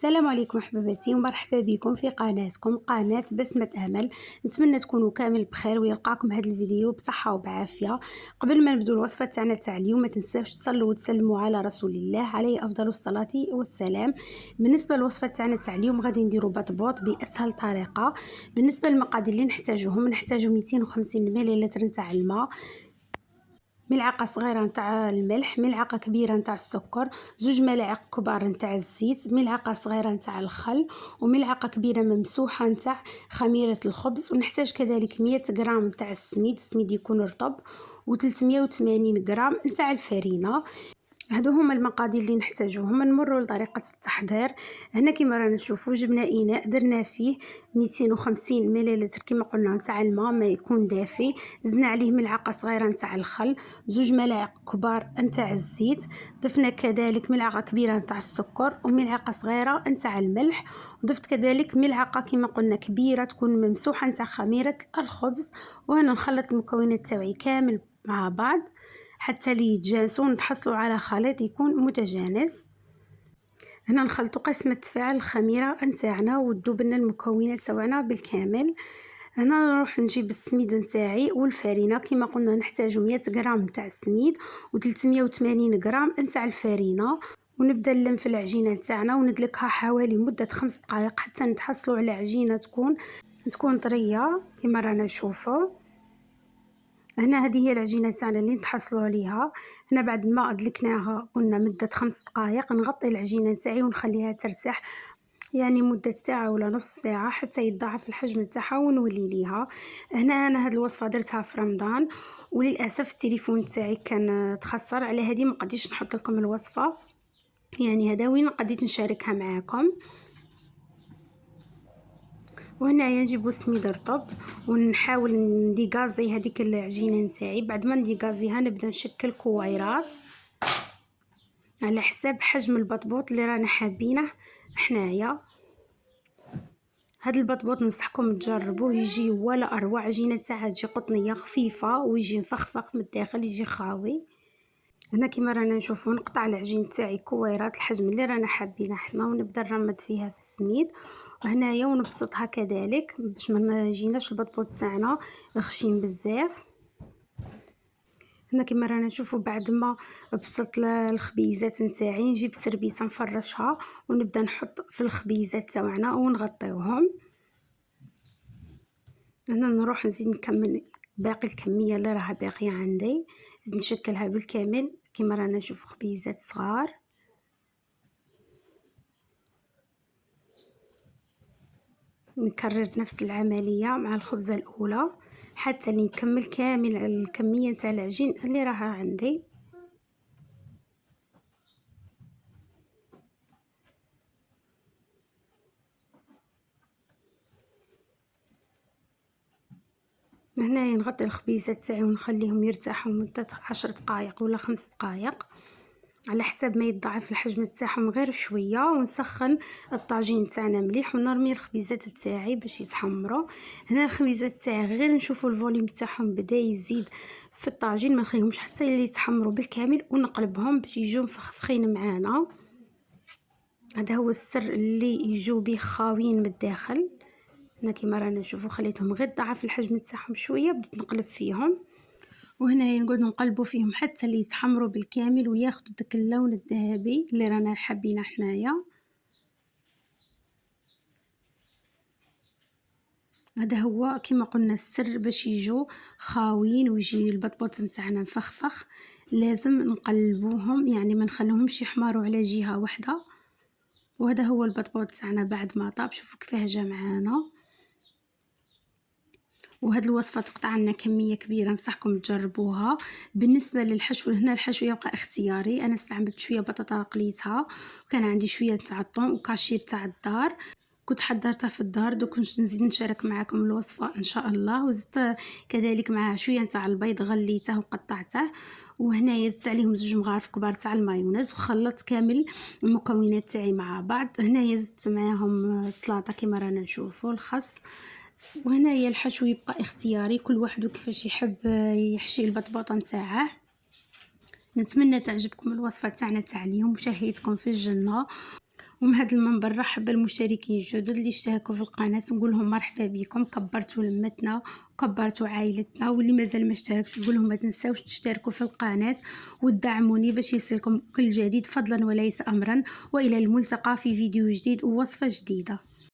السلام عليكم حباباتي ومرحبا بكم في قناتكم قناة بسمة امل. نتمنى تكونوا كامل بخير ويلقاكم هذا الفيديو بصحة وبعافية. قبل ما نبدو الوصفة تاعنا تاع اليوم ما تنساوش تصلوا وتسلموا على رسول الله عليه افضل الصلاة والسلام. بالنسبة للوصفة تاعنا تاع اليوم غادي نديروا بطبوط باسهل طريقة. بالنسبة للمقادير اللي نحتاجوهم 250 ملل تاع الماء، ملعقه صغيره نتاع الملح، ملعقه كبيره نتاع السكر، 2 ملاعق كبار نتاع الزيت، ملعقه صغيره نتاع الخل، وملعقه كبيره ممسوحه نتاع خميره الخبز. ونحتاج كذلك 100 غرام نتاع السميد يكون رطب، و380 غرام نتاع الفرينه. هادو هما المقادير اللي نحتاجوهم. نمروا لطريقه التحضير. هنا كما رانا نشوفوا جبنا اناء درنا فيه 250 ملل كما قلنا نتاع الماء ما يكون دافي، زدنا عليه ملعقه صغيره نتاع الخل، 2 ملاعق كبار نتاع الزيت، ضفنا كذلك ملعقه كبيره نتاع السكر وملعقه صغيره نتاع الملح، وضفت كذلك ملعقه كما قلنا كبيره تكون ممسوحه نتاع خميره الخبز. وهنا نخلط المكونات تاعي كامل مع بعض حتى لي يتجانسوا ونتحصلوا على خليط يكون متجانس. هنا نخلطوا قسمة تفاعل الخميرة نتاعنا وتذوب لنا المكونات تاعنا بالكامل. هنا نروح نجيب السميد نتاعي والفرينه كما قلنا نحتاجو 100 غرام نتاع السميد و380 غرام نتاع الفرينه، ونبدا نلم في العجينه تاعنا وندلكها حوالي مده 5 دقائق حتى نتحصلوا على عجينه تكون طريه كما رانا نشوفوا. هنا هذه هي العجينه تاعنا اللي نتحصلوا عليها. هنا بعد ما ادلكناها قلنا مده 5 دقائق نغطي العجينه تاعي ونخليها ترتاح، يعني مدة ساعة ولا نص ساعة حتى يتضاعف الحجم تاعها ونولي ليها. هنا انا هاد الوصفة درتها في رمضان وللاسف التليفون تاعي كان تخسر، على هذه ما قديتش نحط لكم الوصفة، يعني هذا وين قديت نشاركها معاكم. وهنايا نجيبو سميد رطب ونحاول نديغازي هذيك العجينه نتاعي. بعد ما نديغازيها نبدا نشكل كويرات على حساب حجم البطبوط اللي رانا حابينه حنايا. هاد البطبوط ننصحكم تجربوه، يجي ولا اروع. عجينه تاعها تجي قطنيه خفيفه ويجي مفخفخ من الداخل يجي خاوي. هنا كما رانا نشوفوا نقطع العجين تاعي كويرات الحجم اللي رانا حابينه حنا ونبدا نرمد فيها في السميد وهنايا ونبسطها كذلك باش ما يجيناش البطبوط تاعنا خشين بزاف. هنا كما رانا نشوفوا بعد ما بسطت الخبيزات نتاعي نجيب سربيسه نفرشها ونبدا نحط في الخبيزات تاعنا ونغطيوهم. هنا نروح نزيد نكمل باقي الكميه اللي راها باقيه عندي، نزيد نشكلها بالكامل كما رانا نشوف خبيزات صغار. نكرر نفس العمليه مع الخبزه الاولى حتى نكمل كامل الكميه تاع العجين اللي راها عندي. هنايا نغطي الخبيزات تاعي ونخليهم يرتاحوا مده 10 دقائق ولا 5 دقائق على حسب ما يتضاعف الحجم تاعهم غير شويه. ونسخن الطاجين تاعنا مليح ونرمي الخبيزات تاعي باش يتحمروا. هنا الخبيزات تاعي غير نشوفوا الفوليوم تاعهم بدا يزيد في الطاجين، ما نخليهمش حتى يتحمروا بالكامل ونقلبهم باش يجوا مفخفخين معانا. هذا هو السر اللي يجوا به خاويين من الداخل. هنا كما رانا نشوفوا خليتهم غير ضعف الحجم تاعهم شويه بديت نقلب فيهم، وهنا نقعد نقلبوا فيهم حتى اللي يتحمروا بالكامل وياخذوا داك اللون الذهبي اللي رانا حابينه حنايا. هذا هو كما قلنا السر باش يجوا خاويين ويجي البطبوط نتاعنا مفخفخ. لازم نقلبوهم يعني ما نخليهمش يحمروا على جهه واحده. وهذا هو البطبوط تاعنا بعد ما طاب، شوفوا كيفاه جا معانا. وهاد الوصفه تقطع لنا كميه كبيره، ننصحكم تجربوها. بالنسبه للحشو هنا الحشو يبقى اختياري، انا استعملت شويه بطاطا قليتها وكان عندي شويه تاع الطون وكاشير تاع الدار كنت حضرتها في الدار. دوك نزيد نشارك معكم الوصفه ان شاء الله. وزدت كذلك معها شويه تاع البيض غليته وقطعته، وهنايا زدت عليهم 2 مغارف كبار تاع المايونيز وخلطت كامل المكونات تاعي مع بعض. هنايا زدت معاهم سلطه كما رانا نشوفوا الخس. وهنايا الحشو يبقى اختياري، كل واحد كيفاش يحب يحشي البطبوطه نتاعه. نتمنى تعجبكم الوصفه تاعنا تاع اليوم وشهيتكم في الجنه، ومن هذا المنبر نرحب بالمشتركين الجدد اللي اشتركوا في القناة، نقول لهم مرحبا بكم، كبرتوا لمتنا وكبرتوا عائلتنا. واللي مازال ما اشتركش نقول لهم ما تنساوش تشتركوا في القناة وتدعموني باش يصلكم كل جديد فضلا وليس امرا. والى الملتقى في فيديو جديد ووصفة جديدة.